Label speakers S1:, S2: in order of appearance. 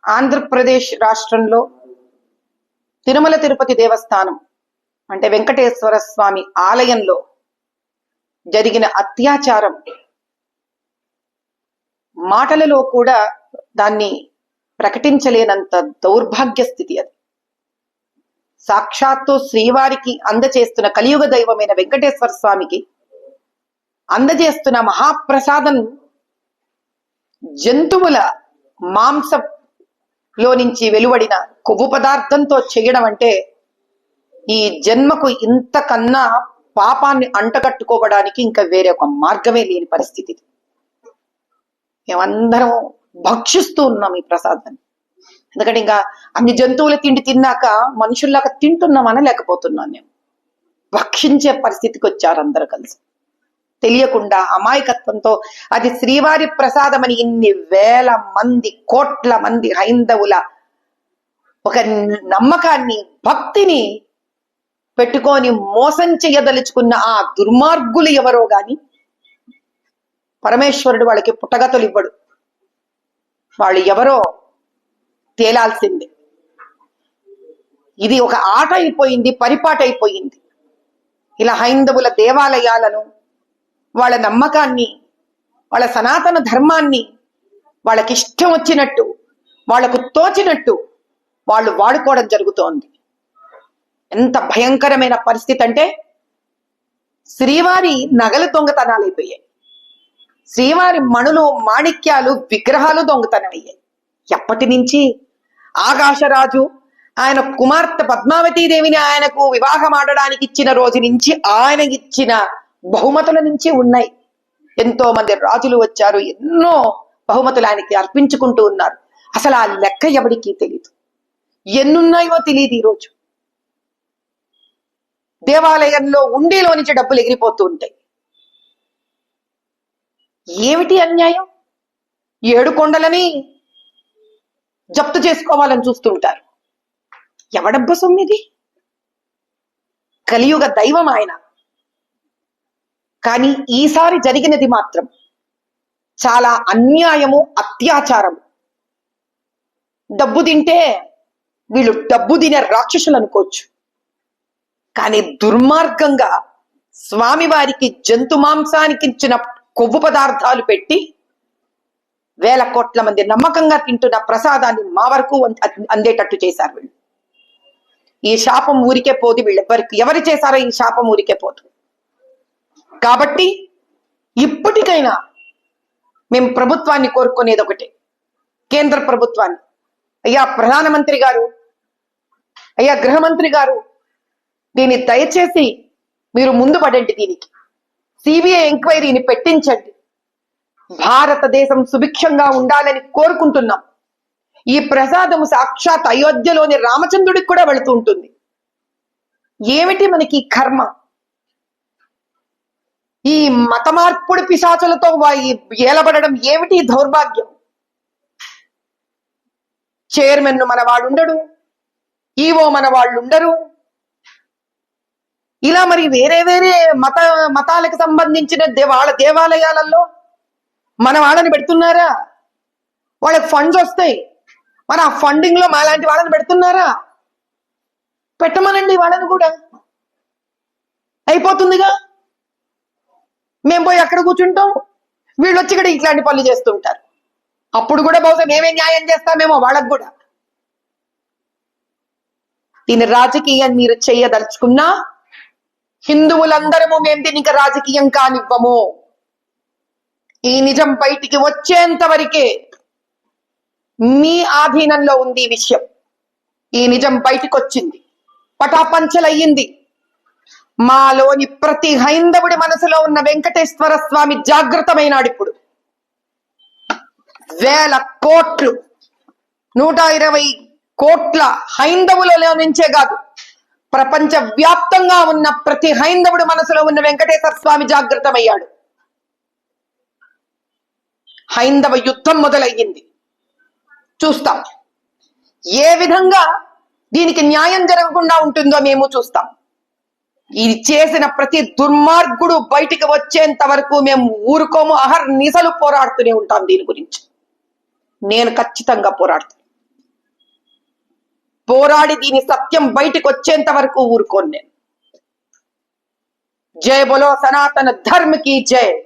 S1: ఆంధ్రప్రదేశ్ రాష్ట్రంలో తిరుమల తిరుపతి దేవస్థానం అంటే వెంకటేశ్వర స్వామి ఆలయంలో జరిగిన అత్యాచారం మాటలలో కూడా దాన్ని ప్రకటించలేనంత దౌర్భాగ్య స్థితి అది. సాక్షాత్తు శ్రీవారికి అందజేస్తున్న కలియుగ దైవమైన వెంకటేశ్వర స్వామికి అందజేస్తున్న మహాప్రసాదం జంతువుల మాంసంలో నుంచి వెలువడిన కొవ్వు పదార్థంతో చేయడం అంటే ఈ జన్మకు ఇంతకన్నా పాపాన్ని అంటగట్టుకోవడానికి ఇంకా వేరే ఒక మార్గమే లేని పరిస్థితి. మేమందరం భక్షిస్తూ ఉన్నాం ఈ ప్రసాదాన్ని. ఎందుకంటే ఇంకా అన్ని జంతువుల తిండి తిన్నాక మనుషుల్లాగా తింటున్నామని లేకపోతున్నాను. నేను భక్షించే పరిస్థితికి వచ్చారు అందరూ కలిసి, తెలియకుండా అమాయకత్వంతో. అది శ్రీవారి ప్రసాదమని ఇన్ని వేల మంది కోట్ల మంది హైందవుల ఒక నమ్మకాన్ని భక్తిని పెట్టుకొని మోసం చేయదలుచుకున్న ఆ దుర్మార్గులు ఎవరో గాని పరమేశ్వరుడు వాళ్ళకి పుట్టగతులు ఇవ్వడు. వాళ్ళు ఎవరో తేలాల్సిందే. ఇది ఒక ఆట అయిపోయింది, పరిపాట అయిపోయింది. ఇలా హైందవుల దేవాలయాలను, వాళ్ళ నమ్మకాన్ని, వాళ్ళ సనాతన ధర్మాన్ని వాళ్ళకి ఇష్టం వచ్చినట్టు, వాళ్లకు తోచినట్టు వాళ్ళు వాడుకోవడం జరుగుతోంది. ఎంత భయంకరమైన పరిస్థితి అంటే శ్రీవారి నగలు దొంగతనాలు అయిపోయాయి, శ్రీవారి మణులు మాణిక్యాలు విగ్రహాలు దొంగతనమయ్యాయి. ఎప్పటి నుంచి? ఆకాశరాజు ఆయన కుమార్తె పద్మావతీదేవిని ఆయనకు వివాహం ఆడడానికి ఇచ్చిన రోజు నుంచి ఆయన ఇచ్చిన బహుమతుల నుంచి ఉన్నాయి. ఎంతో మంది రాజులు వచ్చారు, ఎన్నో బహుమతులు ఆయనకి అర్పించుకుంటూ ఉన్నారు. అసలు ఆ లెక్క ఎవరికి తెలియదు, ఎన్నున్నాయో తెలియదు. ఈరోజు దేవాలయంలో ఉండిలో నుంచి డబ్బులు ఎగిరిపోతూ ఉంటాయి. ఏమిటి అన్యాయం? 7 కొండలని జప్తు చేసుకోవాలని చూస్తుంటారు. ఎవడబ్బ సొమ్మిది? కలియుగ దైవం ఆయన. కానీ ఈసారి జరిగినది మాత్రం చాలా అన్యాయము, అత్యాచారము. డబ్బు తింటే వీళ్ళు డబ్బు తినే రాక్షసులు అనుకోవచ్చు, కానీ దుర్మార్గంగా స్వామివారికి జంతు మాంసానికి ఇచ్చిన కొవ్వు పదార్థాలు పెట్టి వేల కోట్ల మంది నమ్మకంగా తింటున్న ప్రసాదాన్ని మా వరకు అందేటట్టు చేశారు వీళ్ళు. ఈ శాపం ఊరికే పోదు. వీళ్ళెవ్వరికి ఎవరు చేశారో ఈ శాపం ఊరికే పోదు. కాబట్టి ఇప్పటికైనా మేము ప్రభుత్వాన్ని కోరుకునేది ఒకటే, కేంద్ర ప్రభుత్వాన్ని. అయ్యా ప్రధానమంత్రి గారు, అయ్యా గృహమంత్రి గారు, దీన్ని దయచేసి మీరు ముందు పడండి. దీనికి సిబిఐ ఎంక్వైరీని పెట్టించండి. భారతదేశం సుభిక్షంగా ఉండాలని కోరుకుంటున్నాం. ఈ ప్రసాదం సాక్షాత్ అయోధ్యలోని రామచంద్రుడికి కూడా వెళుతూ ఉంటుంది. ఏమిటి మనకి కర్మ? ఈ మత మార్పుడు పిశాచులతో ఏలబడడం ఏమిటి దౌర్భాగ్యం? చైర్మన్ మన వాడు ఉండడు, ఈవో మన వాళ్ళు ఉండరు. ఇలా మరి వేరే వేరే మతాలకు సంబంధించిన వాళ్ళ దేవాలయాలలో మన వాళ్ళని పెడుతున్నారా? వాళ్ళకి ఫండ్స్ వస్తాయి, మరి ఆ ఫండింగ్ లో మాలాంటి వాళ్ళని పెడుతున్నారా? పెట్టమనండి వాళ్ళని కూడా, అయిపోతుందిగా. మేము పోయి అక్కడ కూర్చుంటాం, వీళ్ళు వచ్చి ఇక్కడ ఇట్లాంటి పనులు చేస్తుంటారు. అప్పుడు కూడా బహుశా మేమే న్యాయం చేస్తామేమో వాళ్ళకు కూడా. దీని రాజకీయం మీరు చేయదలుచుకున్నా హిందువులందరము మేము దీనికి రాజకీయం కానివ్వము. ఈ నిజం బయటికి వచ్చేంత వరకే మీ ఆధీనంలో ఉంది ఈ విషయం. ఈ నిజం బయటికి వచ్చింది, పటాపంచలయ్యింది. మాలోని ప్రతి హైందవుడి మనసులో ఉన్న వెంకటేశ్వర స్వామి జాగృతమైనాడు. ఇప్పుడు వేల కోట్లు, 120 కోట్ల హైందవులలో నుంచే కాదు, ప్రపంచ వ్యాప్తంగా ఉన్న ప్రతి హైందవుడి మనసులో ఉన్న వెంకటేశ్వర స్వామి జాగృతమయ్యాడు. హైందవ యుద్ధం మొదలయ్యింది. చూస్తాం ఏ విధంగా దీనికి న్యాయం జరగకుండా ఉంటుందో మేము చూస్తాం. ఇది చేసిన ప్రతి దుర్మార్గుడు బయటికి వచ్చేంత వరకు మేము ఊరుకోము. అహర్నిశలు పోరాడుతూనే ఉంటాం దీని గురించి. నేను ఖచ్చితంగా పోరాడుతాను. పోరాడి దీని సత్యం బయటికి వచ్చేంత వరకు ఊరుకోను నేను. జై బోలో సనాతన ధర్మ की जय।